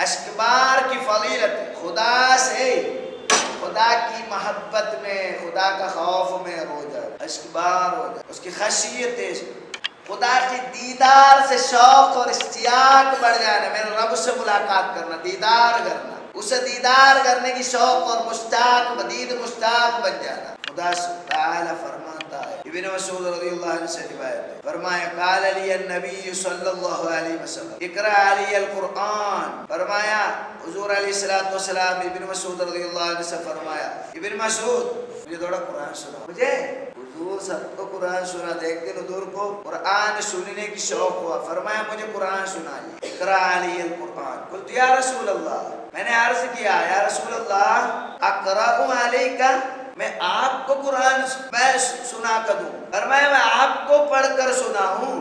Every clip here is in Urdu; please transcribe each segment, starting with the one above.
اشکبار کی فضیلت خدا سے، خدا کی محبت میں، خدا کا خوف میں روزہ اشکبار ہو جائے، اس کی خشیت، خدا کی دیدار سے شوق اور اشتیاق بڑھ جانا، میرے رب سے ملاقات کرنا، دیدار کرنا، اسے دیدار کرنے کی شوق اور مشتاق، مزید مشتاق بن جانا۔ خدا تعالی فرماتا ہے، ابن مسعود رضی اللہ عنہ سے روایت ہے، فرمایا قال علی النبی صلی اللہ علیہ وسلم اقرأ علی القرآن، فرمایا حضور علیہ السلام ابن مسعود رضی اللہ عنہ سے فرمایا، ابن مسعود مجھے تھوڑا قرآن سنا، مجھے حضور سب کو قرآن سنا دے، ایک دن حضور کو قرآن سننے کی شوق ہوا، فرمایا مجھے قرآن سنائیے، اقرأ علی القرآن، قلت یا رسول اللہ، میں نے عرض کیا یا رسول اللہ اقرأ علیکا، میں آپ کو قرآن میں سنا کر دوں، فرمایا میں آپ کو پڑھ کر سناؤں،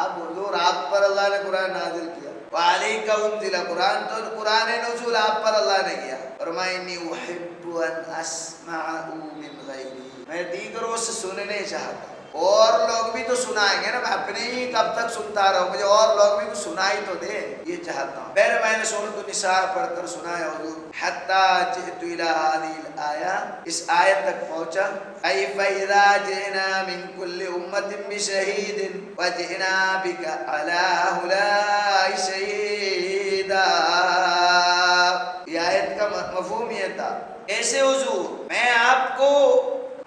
آپ حضور آپ پر اللہ نے قرآن نازل کیا، وعلیکا انزل، قرآن تو قرآن نزول آپ پر اللہ نے کیا، فرمایا انی احب ان اسمعہ من غیری، میں دیگروں سے سننے چاہتا ہوں، اور لوگ بھی تو سنائیں گے نا، میں اپنے ہی کب تک سنتا رہوں، مجھے اور لوگ بھی کچھ سنائی تو دے، یہ چاہتا ہوں۔ پھر میں نے سورۃ النساء پڑھ کر سنایا حضور، حتی جئت الی ہذہ الآیہ، اس آیت تک پہنچا، کیف اذا جئنا من کل امۃ بشہید وجئنا بک علی ہؤلاء شہیدا، یہ آیت کا مفہوم یہ تھا، ایسے حضور میں آپ کو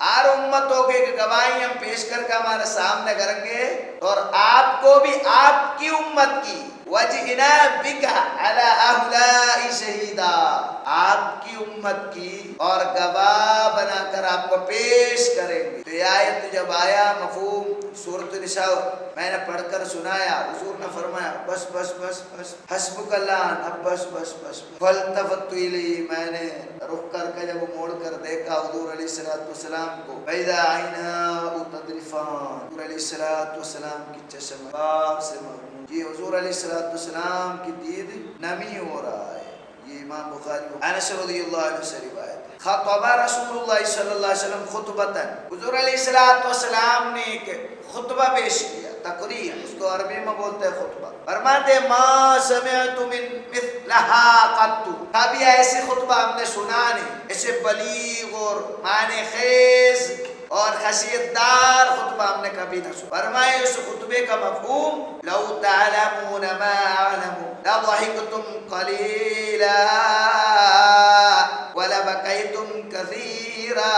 ہر امتوں کے گواہی ہم پیش کر کے ہمارے سامنے کریں گے، اور آپ کو بھی آپ کی امت کی، وَجِئْنَا بِكَ عَلَىٰ هَؤُلَاءِ شَهِيدًا، آپ کی امت کی اور گواہ بنا کر آپ کو پیش کریں گے۔ تو یہ آیت جب آیا مفہوم سورۃ النساء میں نے پڑھ کر سنایا، حضور نے فرمایا بس بس بس بس حسبک اللہ، اب بس بس بس، فالتفت الیہ، میں نے رخ کر کے جب موڑ کر دیکھا حضور علیہ السلام کو، فَإِذَا عَيْنَاهُ تَذْرِفَانِ، حضور علیہ السلام کی چشم باب سے معلوم، یہ حضور علیہ السلام کی دید نمی ہو رہا ہے۔ یہ امام بخاری انس رضی اللہ عنہ سے روایت ہے، خطب رسول اللہ صلی اللہ علیہ وسلم خطبتاً، حضور علیہ السلام نے ایک خطبہ پیش کیا، تقریر، اس کو عربی میں بولتے ہیں خطبہ، فرماتے ما سمعت من مثلها قط، کبھی ایسے خطبہ ہم نے سنا نہیں، ایسے بلیغ اور معنی خیز اور خشیت دار خطبہ ہم نے کبھی نہ سنا۔ فرمائے اس خطبے کا مفہوم، لو تعلمون ما اعلم لضحکتم قلیلا ولبکیتم کثیرا،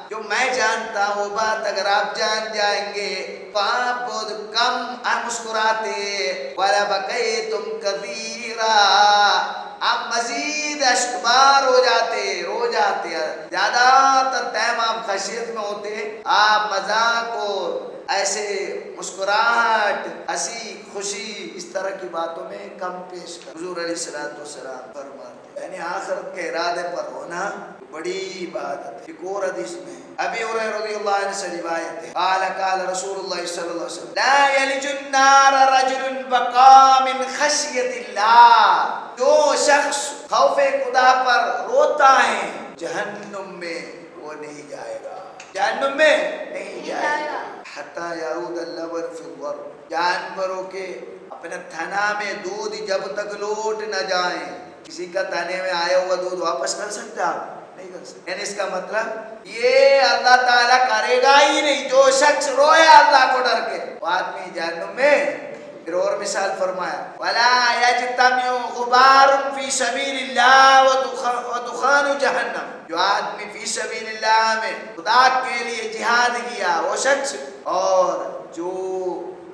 جو میں جانتا ہوں بات اگر آپ جان جائیں گے تو آپ بہت کم مسکراتے، وَلَبَكَيْتُمْ كَثِيرًا، آپ مزید اشکبار ہو جاتے، رو جاتے، زیادہ تر ٹائم آپ خشیت میں ہوتے، آپ مذاق اور ایسے مسکراہٹ، ہنسی خوشی اس طرح کی باتوں میں کم پیش کر، حضور علیہ السلام فرماتے، یعنی آخرت کے ارادے پر ہونا بڑی عبادت ہے۔ ایک اور حدیث میں ابی ہریرہ رضی اللہ عنہ سے روایت ہے، قال قال رسول اللہ صلی اللہ علیہ وسلم لا یلج النار رجل بقى من خشیت اللہ، جو شخص خوف خدا پر روتا ہے جہنم میں وہ نہیں جائے گا، جہنم میں نہیں جائے گا، حتی یعود اللبن فی الضرع، جانوروں کے اپنے تھنا میں دودھ جب تک لوٹ نہ جائیں، کسی کا تھنے میں آیا ہوا دودھ واپس کر سکتے آپ نہیں کر سکتے، یعنی اس کا مطلب یہ اللہ تعالیٰ کرے گا ہی نہیں، جو شخص رویا اللہ کو ڈر کے وہ آدمی جہنم میں۔ پھر اور مثال فرمایا وَلَا يَجْتَمِعُ غُبَارٌ فِي سَبِيلِ اللَّهِ وَدُخَانُ جَهَنَّمَ، جو آدمی فی سبیل اللہ میں خدا کے لیے جہاد کیا وہ شخص، اور جو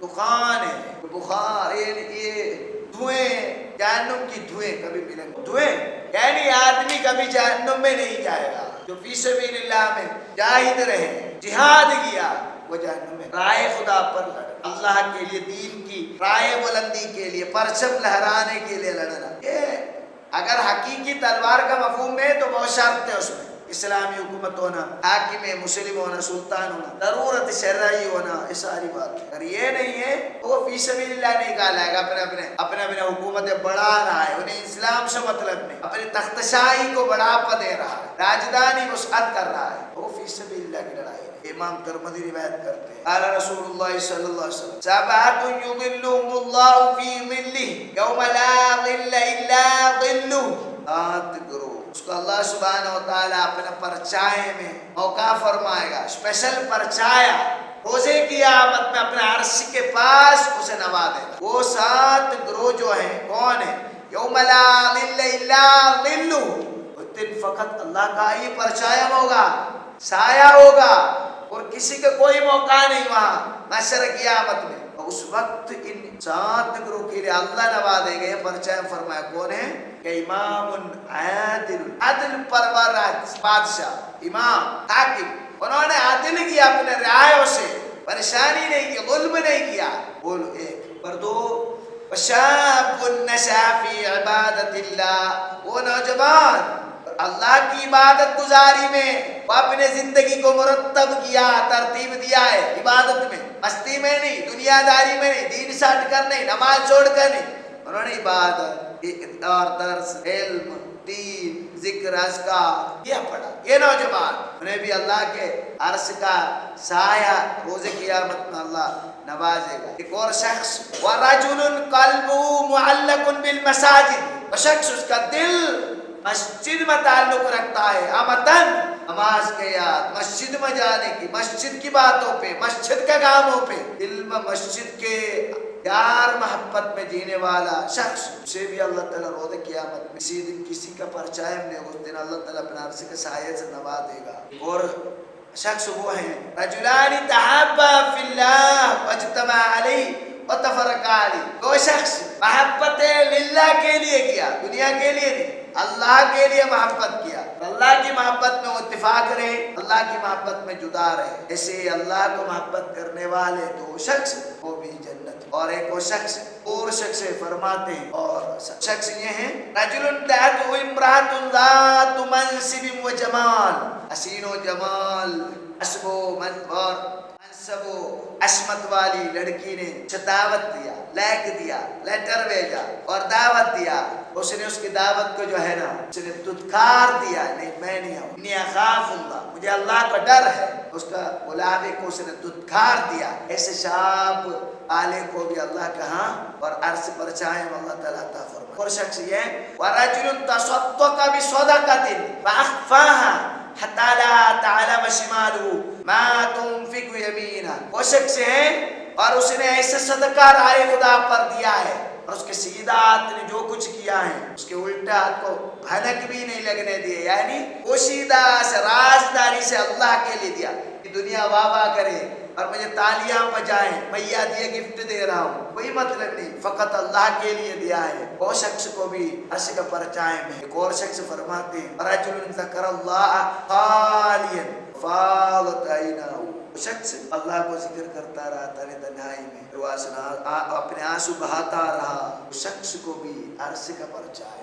دخان ہے بخار، یہ دھوئیں، جہنم کی دھوئیں کبھی ملیں گے، دھوئیں یعنی آدمی کبھی جہنم میں نہیں جائے گا، جو فی سبیل اللہ میں جاہد رہے، جہاد کیا، وہ جہنم میں رائے خدا پر لڑے، اللہ کے لیے، دین کی رائے بلندی کے لیے، پرچم لہرانے کے لیے لڑنا۔ یہ اگر حقیقی تلوار کا مفہوم ہے تو بہت شرط ہے اس میں، اسلامی حکومت ہونا، حاکم مسلم ہونا، سلطان ہونا، ضرورت شرعی ہونا، یہ ساری بات ہے۔ اگر یہ نہیں ہے تو وہ فی سبیل اللہ نہیں کہلائے گا، اپنے حکومتیں بڑھا رہا ہے، انہیں اسلام سے مطلب نہیں، اپنی تخت شاہی کو بڑھاپا دے رہا ہے، راجدھانی وسعت کر رہا ہے، وہ فی سبیل اللہ کی لڑائی ہے۔ امام ترمذی روایت کرتے ہیں قال رسول اللہ صلی اللہ علیہ وسلم سبعۃ یظلهم اللہ فی ظلہ یوم لا ظل اللہ سبحانہ و تعالیٰ اپنے پرچائے میں موقع فرمائے گا، اسپیشل پرچایا روزے کی قیامت میں اپنے عرش کے پاس اسے نوازے گا۔ وہ 7 گروہ جو ہیں کون ہیں؟ یوم لا ظل الا ظلہ، اس دن فقط اللہ کا ہی پرچایا ہوگا، سایہ ہوگا، اور کسی کا کوئی موقع نہیں وہاں محشر قیامت میں۔ اس وقت ان 7 گروہ کے لیے اللہ نوازے گئے، پرچایا فرمایا کون ہے کہ امام عادل، عدل پرور بادشاہ، امام حاکم، انہوں نے عادل کیا اپنے رعایوں سے، پریشانی نہیں کی، ظلم نہیں کیا۔ بولو ایک پر دو، وشاب نشا فی عبادت اللہ، وہ نوجوان اللہ کی عبادت گزاری میں وہ اپنے زندگی کو مرتب کیا، ترتیب دیا ہے عبادت میں، مستی میں نہیں، دنیا داری میں نہیں، دین چھوڑ کر نہیں، نماز چھوڑ کر نہیں، انہوں نے عبادت اور درس، علم، دین، ذکر، اذکار یہ پڑھا۔ یہ نوجوان انہیں بھی اللہ کے عرش کا سایہ روز قیامت میں اللہ نوازے گا۔ ایک اور شخص وَرَجُلٌ قَلْبُهُ مُعَلَّقٌ بِالْمَسَاجِدِ، وہ شخص اس کا دل مسجد میں تعلق رکھتا ہے، امتن نماز کے یاد، مسجد میں جانے کی، مسجد کی باتوں پہ، مسجد کے کاموں پہ، دل میں مسجد کے پیار محبت میں جینے والا شخص، اسے بھی اللہ تعالیٰ روز قیامت میں کسی دن کسی کا پرچائے نہیں، اس دن اللہ تعالیٰ اپنے عرش کے سائے سے نوازے گا۔ اور شخص وہ ہیں رجلان تحابا فی اللہ واجتمع علیہ وتفرقا علیہ، دو شخص محبت للہ کے لیے کیا، دنیا کے لیے نہیں، اللہ کے لیے محبت کیا، اللہ کی محبت میں اتفاق رہے، اللہ کی محبت میں جدا رہے۔ ایسے اللہ کو محبت کرنے والے 2 شخص وہ بھی جنت، اور ایک وہ شخص اور شخص فرماتے ہیں، اور شخص یہ ہیں رجل دعته امرأة ذات منصب و جمال، حسین و جمال، حسب و منصب و عصمت والی لڑکی نے دعوت دیا، لائک دیا، لیٹر بھیجا اور دعوت دیا، اس نے اس کی دعوت کو جو ہے نا اس نے دھتکار دیا، نہیں میں نہیں ہوں، انی اخاف اللہ، مجھے اللہ کا ڈر ہے، اس کا بلاوے کو اس نے دھتکار دیا۔ ایسے شاب والے کو بھی اللہ کہاں اور عرش پر چاہے اللہ تعالیٰ عطا فرمائے۔ اور شخص یہ وَرَجُلٌ تَصَدَّقَ بِصَدَقَةٍ فَأَخْفَاهَا حَتَّى لَا تَعْلَمَ شِمَالُهُ مَا تُنْفِقُ يَمِينُهُ، وہ شخص ہے اور اس نے ایسا صدقہ رائے خدا پر دیا ہے، اور اس کے سیدھا ہاتھ نے جو کچھ کیا ہے اس کے الٹا ہاتھ کو بھنک بھی نہیں لگنے دیے، یعنی پوشیدہ سے رازداری سے اللہ کے لیے دیا کہ دنیا واہ واہ کرے اور مجھے تالیاں بجائیں، میں یہ گفٹ دے رہا ہوں، کوئی مطلب نہیں، فقط اللہ کے لیے دیا ہے، وہ شخص کو بھی عرش کا پرچائے میں۔ ایک اور شخص فرماتے ہیں رجل ذکر اللہ خالیا فاضت عیناہ، شخص اللہ کو ذکر کرتا رہا تنہائی میں، اپنے آنسو بہاتا رہا، شخص کو بھی عرش کا پرچائے